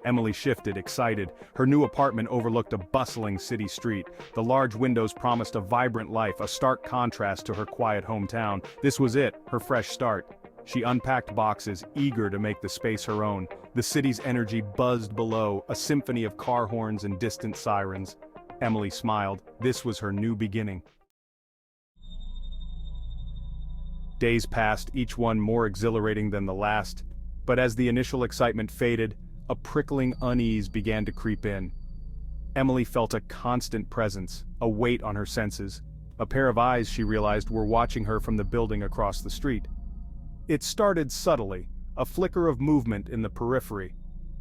Emily shifted, excited. Her new apartment overlooked a bustling city street. The large windows promised a vibrant life, a stark contrast to her quiet hometown. This was it, her fresh start. She unpacked boxes, eager to make the space her own. The city's energy buzzed below, a symphony of car horns and distant sirens. Emily smiled. This was her new beginning. Days passed, each one more exhilarating than the last. But as the initial excitement faded, a prickling unease began to creep in. Emily felt a constant presence, a weight on her senses. A pair of eyes, she realized, were watching her from the building across the street. It started subtly, a flicker of movement in the periphery.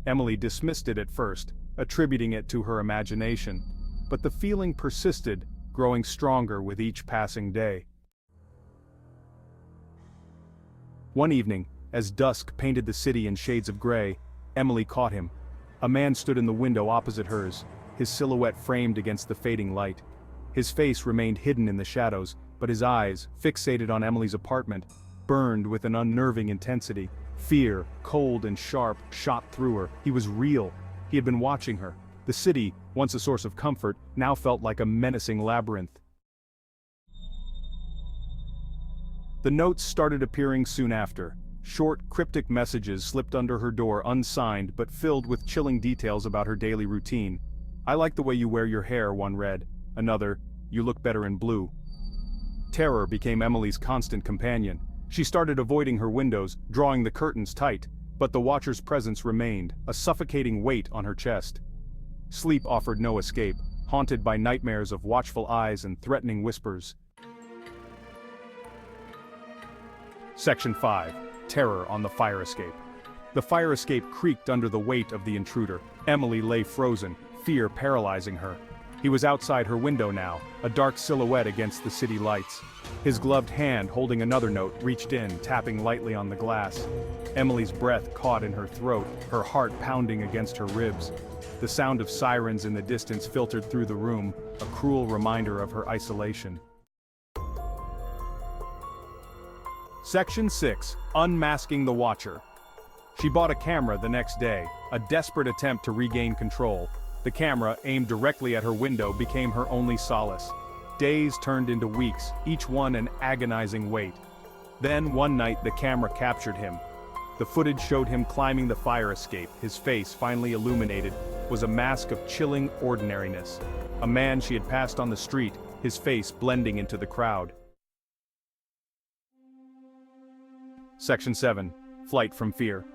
Emily dismissed it at first, attributing it to her imagination. But the feeling persisted, growing stronger with each passing day. One evening, as dusk painted the city in shades of gray, Emily caught him. A man stood in the window opposite hers, his silhouette framed against the fading light. His face remained hidden in the shadows, but his eyes, fixated on Emily's apartment, burned with an unnerving intensity. Fear, cold and sharp, shot through her. He was real. He had been watching her. The city, once a source of comfort, now felt like a menacing labyrinth. The notes started appearing soon after. Short, cryptic messages slipped under her door unsigned but filled with chilling details about her daily routine. "I like the way you wear your hair," one read. Another, "You look better in blue." Terror became Emily's constant companion. She started avoiding her windows, drawing the curtains tight, but the watcher's presence remained, a suffocating weight on her chest. Sleep offered no escape, haunted by nightmares of watchful eyes and threatening whispers. Section 5. Terror on the fire escape. The fire escape creaked under the weight of the intruder. Emily lay frozen, fear paralyzing her. He was outside her window now, a dark silhouette against the city lights. His gloved hand, holding another note, reached in, tapping lightly on the glass. Emily's breath caught in her throat, her heart pounding against her ribs. The sound of sirens in the distance filtered through the room, a cruel reminder of her isolation. Section 6. Unmasking the Watcher. She bought a camera the next day, a desperate attempt to regain control. The camera, aimed directly at her window, became her only solace. Days turned into weeks, each one an agonizing wait. Then, one night, the camera captured him. The footage showed him climbing the fire escape. His face, finally illuminated, was a mask of chilling ordinariness. A man she had passed on the street, his face blending into the crowd. Section 7. Flight from Fear.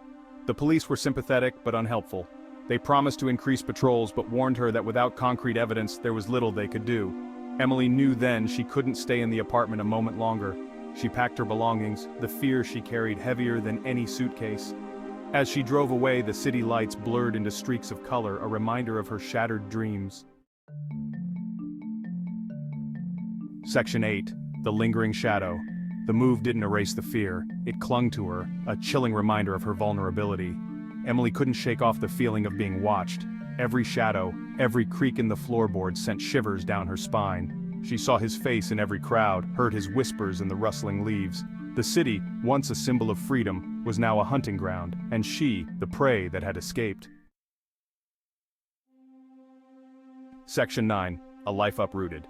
The police were sympathetic but unhelpful. They promised to increase patrols but warned her that without concrete evidence there was little they could do. Emily knew then she couldn't stay in the apartment a moment longer. She packed her belongings, the fear she carried heavier than any suitcase. As she drove away, the city lights blurred into streaks of color, a reminder of her shattered dreams. Section 8. The Lingering Shadow. The move didn't erase the fear. It clung to her, a chilling reminder of her vulnerability. Emily couldn't shake off the feeling of being watched. Every shadow, every creak in the floorboard sent shivers down her spine. She saw his face in every crowd, heard his whispers in the rustling leaves. The city, once a symbol of freedom, was now a hunting ground, and she, the prey that had escaped. Section 9. A Life Uprooted.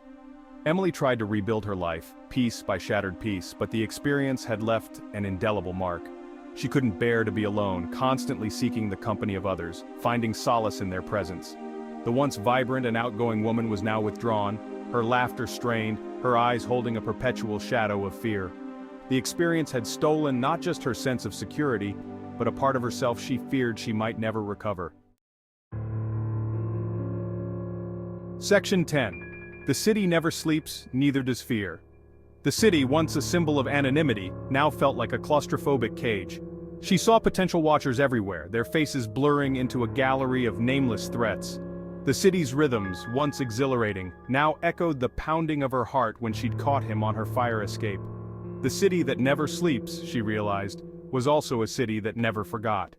Emily tried to rebuild her life, piece by shattered piece, but the experience had left an indelible mark. She couldn't bear to be alone, constantly seeking the company of others, finding solace in their presence. The once vibrant and outgoing woman was now withdrawn, her laughter strained, her eyes holding a perpetual shadow of fear. The experience had stolen not just her sense of security, but a part of herself she feared she might never recover. Section 10. The city never sleeps, neither does fear. The city, once a symbol of anonymity, now felt like a claustrophobic cage. She saw potential watchers everywhere, their faces blurring into a gallery of nameless threats. The city's rhythms, once exhilarating, now echoed the pounding of her heart when she'd caught him on her fire escape. The city that never sleeps, she realized, was also a city that never forgot.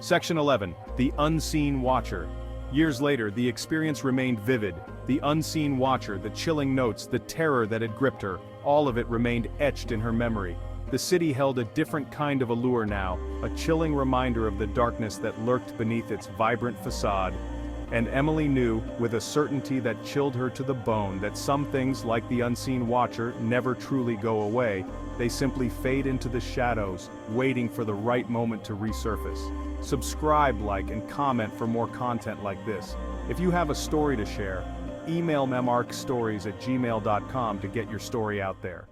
Section 11. The Unseen Watcher. Years later, the experience remained vivid. The unseen watcher, the chilling notes, the terror that had gripped her, all of it remained etched in her memory. The city held a different kind of allure now, a chilling reminder of the darkness that lurked beneath its vibrant facade. And Emily knew, with a certainty that chilled her to the bone, that some things, like the unseen watcher, never truly go away. They simply fade into the shadows, waiting for the right moment to resurface. Subscribe, like, and comment for more content like this. If you have a story to share, email Mrcstories@gmail.com to get your story out there.